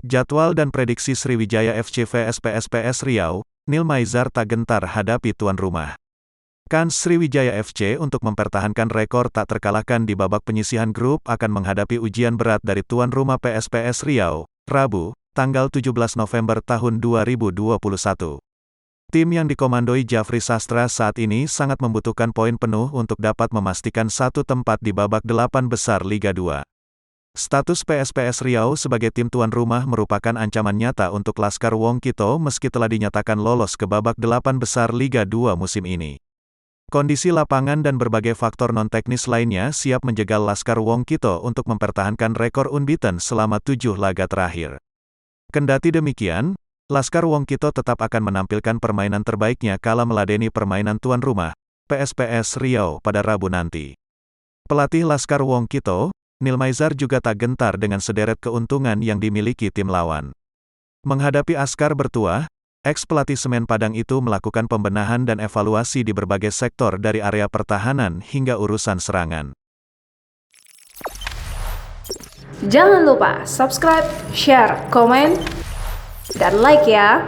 Jadwal dan prediksi Sriwijaya FC vs PSPS Riau, Nil Maizar tak gentar hadapi tuan rumah. Kans Sriwijaya FC untuk mempertahankan rekor tak terkalahkan di babak penyisihan grup akan menghadapi ujian berat dari tuan rumah PSPS Riau, Rabu, tanggal 17 November tahun 2021. Tim yang dikomandoi Jafri Sastra saat ini sangat membutuhkan poin penuh untuk dapat memastikan satu tempat di babak 8 besar Liga 2. Status PSPS Riau sebagai tim tuan rumah merupakan ancaman nyata untuk Laskar Wong Kito meski telah dinyatakan lolos ke babak 8 besar Liga 2 musim ini. Kondisi lapangan dan berbagai faktor non-teknis lainnya siap menjegal Laskar Wong Kito untuk mempertahankan rekor unbeaten selama 7 laga terakhir. Kendati demikian, Laskar Wong Kito tetap akan menampilkan permainan terbaiknya kala meladeni permainan tuan rumah, PSPS Riau pada Rabu nanti. Pelatih Laskar Wong Kito, Nil Maizar juga tak gentar dengan sederet keuntungan yang dimiliki tim lawan. Menghadapi Askar Bertuah, ex-pelatih Semen Padang itu melakukan pembenahan dan evaluasi di berbagai sektor dari area pertahanan hingga urusan serangan. Jangan lupa subscribe, share, komen, dan like ya!